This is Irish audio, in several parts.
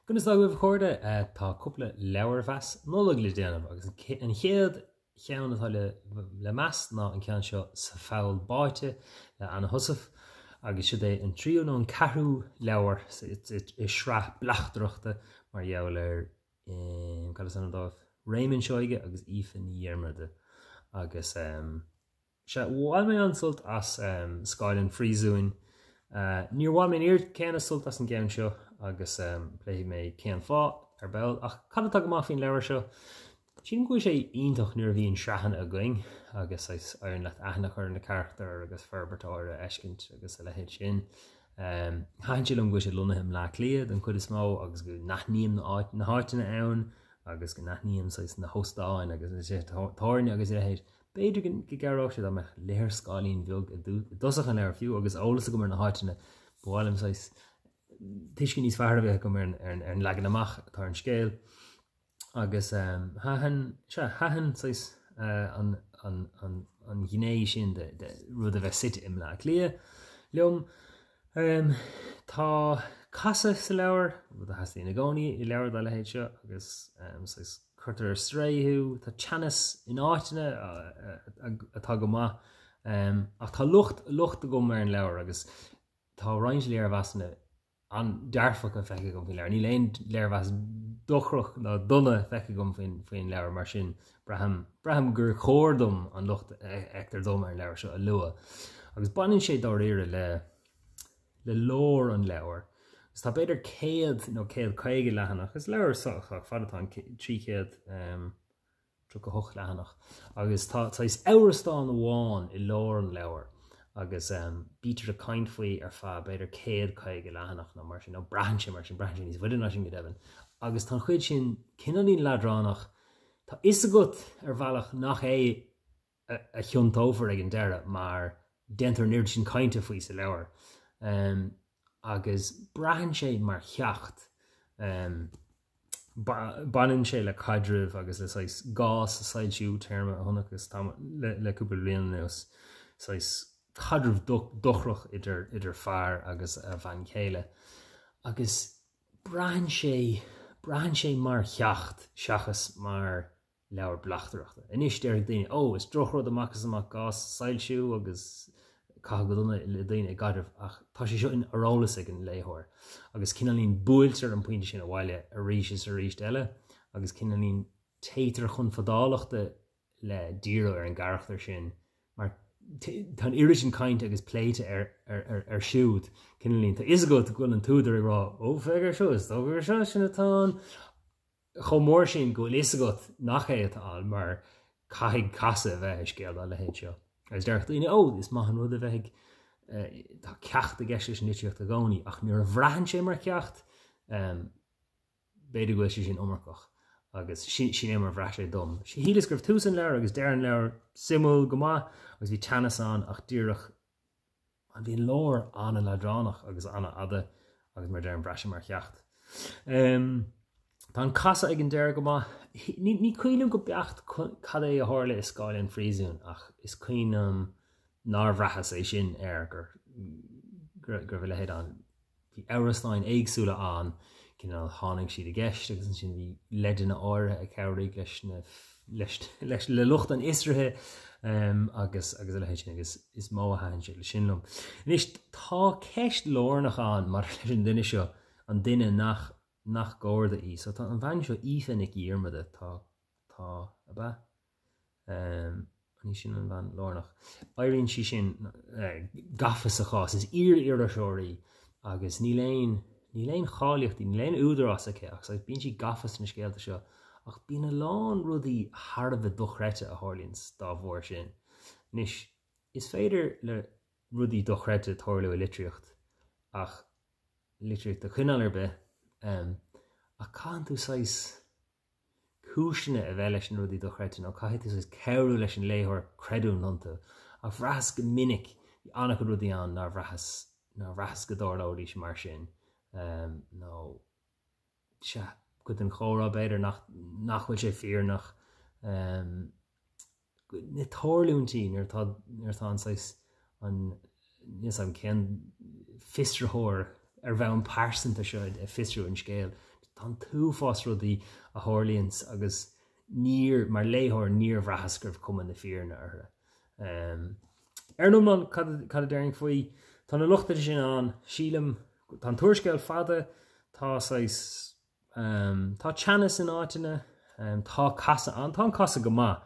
Gunnas ná bh chuirde tá cúpla leabhar-mheas nóla le déanamh agus an chéad cheann atá le meas ná an ceann seo sa Pholl Báite le an Heussaff agus siad é an tríú nó an ceathrú leabhar is sreath bleachtarachta mar gheall cad an dámh Raymond seoige agus Aoifinn Iar-Mheas agus se bháil mé ansult as Scoileann Phríosún níor bháil mé níor céanna sult as an ceann seo agus léigh mé céan fá ar bell ach cad atá go má faoin leabhar seo sin go sé ionintach nuair bhíon sreathan a going agus ann leat aithneach ar na charachtar agus ferbertáir a eiscint agus a lehéid sin hain siad go sé lunathe le cliad an chud is mó agus go nachníam na háiteanna ann agus go nachníam na hóstáin agus sé táirne agus lehéid beidir go garrá sé me léir scálín bheog dosach an leir fiú agus ólas go mar na háiteanna bháilm tuiscin níos fearr bheith go mar ar an legan amach tá an scéal agus hahan an ghinéis sin de rud a bheith sit im le lia leom tá casa sa leabhar rud a hasí na gcónaí I leabhar dá lehéid seo agus chuirtar stréithú tá teannas in áiteanna atá go maith ach tá lucht a go mar an leabhar agus tá roinnt léar-mheasna an dearfach an feice gom faoin leabhar ní léon léar-mheas dochrach ná donna feice gom faoin leabhar mar sin braham gur chóirdom an lucht ectar dom ar an leabhar seo a luath agus banan sé dá réire le lór an leabhar gus tá beidir céad nó céad caige lehanach gus leabhar soach fadatá trí céad tro go hoch lehanach agus tá is éhreastán amháin I lór an leabhar agus bítar a caint faoi ar fá beidir céad caige lehanach ná mar sin nó brehan sin níos bhuidir ná sin go deban agus tá chuid sin cinnaín ledránach tá is a gut ar bhealach nach é a thiontófar ag an deire mar dentar níir sin cainte faoi sa leabhar agus brehan sé mar cheacht banan sé le caidrimh agus le gás a saidisiú terma a thunagus le cúpla bliain nuas cadrimh dochrach idir fearr agus a bhain chéile agus brehan sé mar cheacht seachas mar leabhar bleachtarachta inis déir daine is drochrod amachchas amach gás saidisiú agus cá go donna le daine gaidirh ach tá sé seo in arálas ag an léthóir agus cinelín buailtear an pointe sin a bhaile a ríis is a ríist eile agus cinelín téitar chun fadálachta le díra ar an garachtar sin mar tá iiri sin cainte agus pléite ar siúd cinelín tá is go an túidir rá ó fegur seo is tógur seo sin atá chomór sin go is go nach é atá mar caiigh casa bheith scéal a lehéid seo agus deircht daoine is maithan rud a bheith tá ceacht a gceiste sin nitreacht a gcónaí ach nuair a bhreathn sé mar ceacht beidir go sé sin ommarcach agus sin é mar bhreath sé dom. Si hílas gur túsan leir agus dean leir simú go maith agus bhí teanasán ach dúireach an bhíon lór anna ledránach agus anna ada agus mar dean bhreath mar ceacht. Tá an casa ag an deir go maith ní cuiinem go beacht cad é a tharla is Scoileann Phríosún ach is cuiinem nárbhrachas é sin gur bhfuil lehéad an bhí éhreastáin éagsúla an cinál tháinig siad a gceist agus an sin bhí leideanna áirithe a chabhraigh leis le lucht an isrithe agus a lehéid sin agus is mó a hain sé le sinlumm. Inis tá ceist lórnach an mar leis an duine seo an duine nach gcóirda í so tá an bhain seo Aoifinn ag Iar-Mheas tá a bheith ní sin an bhain lórnach éiríonn si sin gafas a chás is ar a seoirí agus ní léon cháilíochtaí ní léon údarrás aice ach bíonn si gafas na scéalta seo ach bíonn a lán rudaí tharbh dochreite a tharlíonn dá bhór sin níos is féidir le rudaí dochreite tharla a litríocht ach litríocht a chuineáil ar bith a cáin tú cúisina a bheith leis an rudaí dochreite nó caiith tú ceirú leis an léthóir creidúnanta a bhreathas go minic í annach go rudaí an ná bhreathas go dárlóirí sin mar sin nó se go an chórá beidir nach bhfuil sé fíornach na tárlúntaí nuair tá an níos an cén fistrathóir ar bheith an páirsanta seo a fistrú an scéal tan tú fás rudí a hórlíonn agus níor mar léthir níor bhreathascrbh cuman na fíorna artha. Nó cad déirn faoi tá na luchta sin an sílam tá tuairisceil fada tá teannas in áiteanna tá casa go maith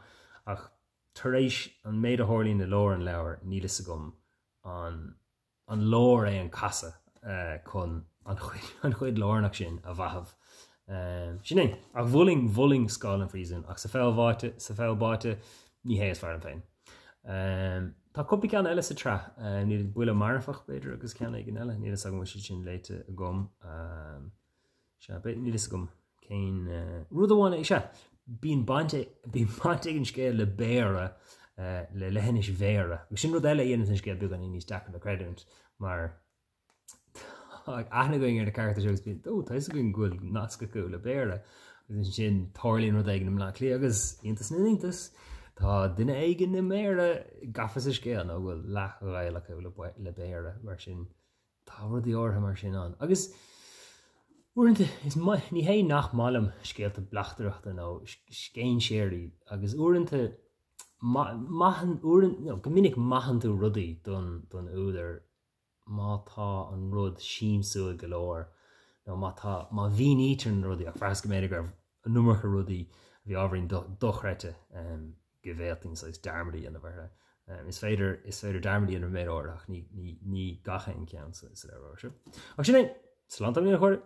ach tar éis an méid a hórlíonn na leir an leabhar nílas agam an lór é an casa chun an chuid lárnach sin a bhathab. Sin é, ach bhuling scáil an phríosan ach sa feil Báite ní héas fear an féin. Tá cúpla ceann eile sa tre, ní buile marfach beidir agus ceanna ag an eile, nílas agam sin léite a gom. Nílas agam céin rud amháin é se, bíon bainte ag an scéal le béire le lehénis bhéire. Gus sin rud eile dhéanamh an scéal beag an níos deach le creidúint, mar aithna going ar na charachtar segus bíon, táis go ghfuil nasca go le béire, agus sin tharlaíonn rud éigeann na clí agus iontas na iontas. Tá duine éigean na méire gafas a scéal nó bhfuil lech réile le béire mar sin tá rudí ortha mar sin an. Agus uaireanta ní hé nach málam scéalta blachtarachta nó scéin séirí agus uaireanta go minic maitheann tú rudaí don údar má tá an rud síimsúil go leor nó má bhíon ítar an rudaí ach freas go méidir gur an numarcha rudaí bhí ábharíonn dochreite go bhhéaltainn sais darmadaí an bhartha. Is féidir darmadaí an méid orach ní gacha an ceann sa leabhar. Ach sin é, slán am líon chuir.